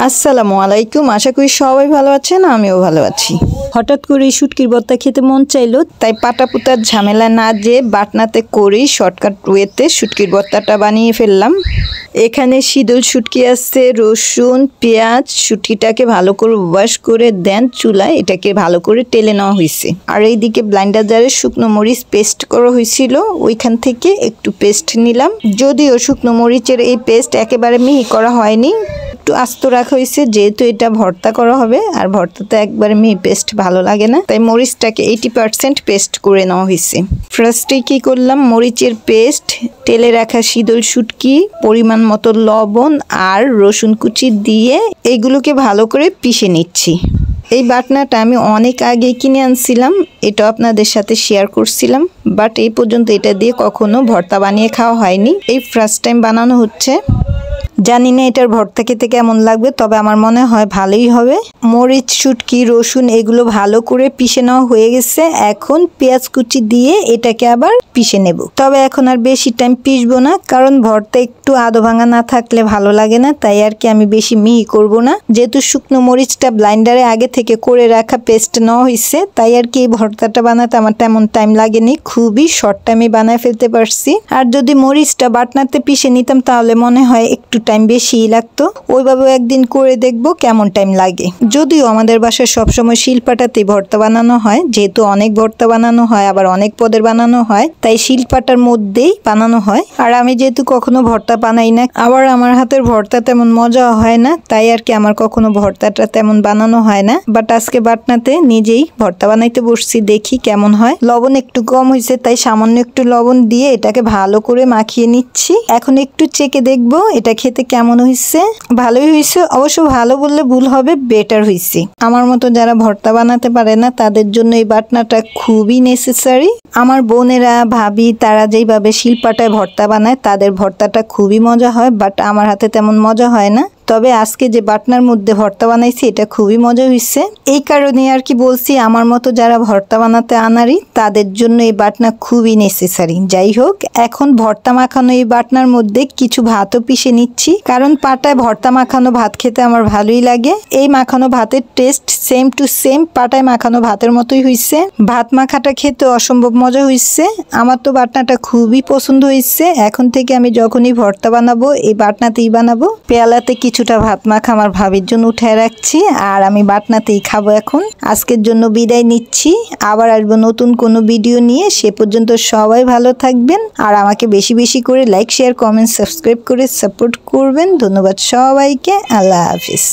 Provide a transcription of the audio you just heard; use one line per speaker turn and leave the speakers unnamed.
আসসালামু আলাইকুম। আশা করি সবাই ভালো আছেন, আমিও ভালো আছি। হঠাৎ করে শুটকির ভর্তা খেতে মন চাইলো, তাই পাটাপুতার ঝামেলা না যে বাটনাতে করেই শর্টকাট ওয়েতে শুটকির ভর্তাটা বানিয়ে ফেললাম। এখানে শীতল শুটকি আছে, রসুন, পেঁয়াজ, শুটকিটাকে ভালো করে ওয়াশ করে দেন চুলায়, এটাকে ভালো করে টেলে নেওয়া হয়েছে। আর এইদিকে ব্লাইন্ডার জারে শুকনো মরিচ পেস্ট করা হয়েছিল, ওইখান থেকে একটু পেস্ট নিলাম। যদিও শুকনো মরিচের এই পেস্ট একেবারে মিহি করা হয়নি, একটু আস্ত রাখা হয়েছে, যেহেতু এটা ভর্তা করা হবে আর ভর্তাতে একবারে মিহি পেস্ট ভালো লাগে না, তাই মরিচটাকে 80% পেস্ট করে নেওয়া হয়েছে। ফার্স্টে কি করলাম, মরিচের পেস্ট, তেলে রাখা শীতল শুটকি, পরিমাণ মতো লবণ আর রসুন কুচি দিয়ে এইগুলোকে ভালো করে পিষে নিচ্ছি। এই বাটনাটা আমি অনেক আগে কিনে আনছিলাম, এটা আপনাদের সাথে শেয়ার করছিলাম, বাট এই পর্যন্ত এটা দিয়ে কখনো ভর্তা বানিয়ে খাওয়া হয়নি, এই ফার্স্ট টাইম বানানো হচ্ছে। জানি না এটার ভর্তা খেতে কেমন লাগবে, তবে আমার মনে হয় ভালোই হবে। মরিচ, শুটকি, রসুন এগুলো ভালো করে পিষে নেওয়া হয়ে গেছে। এখন পেঁয়াজ কুচি দিয়ে এটাকে আবার পিষে নেব। তবে এখন আর বেশি টাইম পিষবো না, কারণ ভর্তা একটু আধো ভাঙা না থাকলে ভালো লাগে না, তাই আর কি আমি বেশি মিহি করব না। যেহেতু শুকনো মরিচটা ব্লাইন্ডারে আগে থেকে করে রাখা পেস্ট নেওয়া হয়েছে, তাই আর কি এই ভর্তাটা বানাতে আমার তেমন টাইম লাগেনি, খুবই শর্ট টাইমে বানায় ফেলতে পারছি। আর যদি মরিচটা বাটনাতে পিষে নিতাম তাহলে মনে হয় একটু টাইম বেশিই লাগতো। ওইভাবে একদিন করে দেখবো কেমন টাইম লাগে। যদিও আমাদের বাসায় সবসময় শিলপাটাতেই ভর্তা বানানো হয়, যেহেতু অনেক ভর্তা বানানো হয় আবার অনেক পদের বানানো হয়, তাই শিলপাটার মধ্যেই বানানো হয়। আর আমি যেহেতু কখনো ভর্তা বানাই না, আবার আমার হাতের ভর্তা তেমন মজা হয় না, তাই আর কি আমার কখনো ভর্তাটা তেমন বানানো হয় না। বাট আজকে বাটনাতে নিজেই ভর্তা বানাইতে বসছি, দেখি কেমন হয়। লবণ একটু কম হয়েছে, তাই সামান্য একটু লবণ দিয়ে এটাকে ভালো করে মাখিয়ে নিচ্ছি। এখন একটু চেকে দেখবো এটা খেতে কেমন হয়েছে। ভালোই হয়েছে, অবশ্য ভালো বললে ভুল হবে, বেটার হয়েছে। আমার মতো যারা ভর্তা বানাতে পারে না তাদের জন্য এই বাটনাটা খুবই নেসেসারি। আমার বোনেরা, ভাবি, তারা যেইভাবে শিলপাটায় ভর্তা বানায় তাদের ভর্তাটা খুবই মজা হয়, বাট আমার হাতে তেমন মজা হয় না। তবে আজকে যে বাটনার মধ্যে ভর্তা বানাইছি এটা খুবই মজা হয়েছে। এই কারণে আর কি বলছি, আমার মতো যারা ভর্তা বানাতে আনারি তাদের জন্য এই বাটনা খুবই নেসেসারি। যাই হোক, এখন ভর্তা মাখানো এই বাটনার মধ্যে কিছু ভাতও পিষে নিচ্ছি, কারণ পাটায় ভর্তা মাখানো ভাত খেতে আমার ভালোই লাগে। এই মাখানো ভাতের টেস্ট সেম টু সেম পাটায় মাখানো ভাতের মতোই হয়েছে। ভাত মাখাটা খেতে অসম্ভব মজা হয়েছে। আমার তো বাটনাটা খুবই পছন্দ হয়েছে। এখন থেকে আমি যখনই ভর্তা বানাবো এই বাটনাতেই বানাবো। পেয়ালাতে কিছুটা ভাত মাখা আমার ভাবির জন্য উঠায় রাখছি, আর আমি বাটনাতেই খাবো। এখন আজকের জন্য বিদায় নিচ্ছি, আবার আসবো নতুন কোনো ভিডিও নিয়ে। সে পর্যন্ত সবাই ভালো থাকবেন, আর আমাকে বেশি বেশি করে লাইক, শেয়ার, কমেন্ট, সাবস্ক্রাইব করে সাপোর্ট করবেন। ধন্যবাদ সবাইকে। আল্লাহ হাফিজ।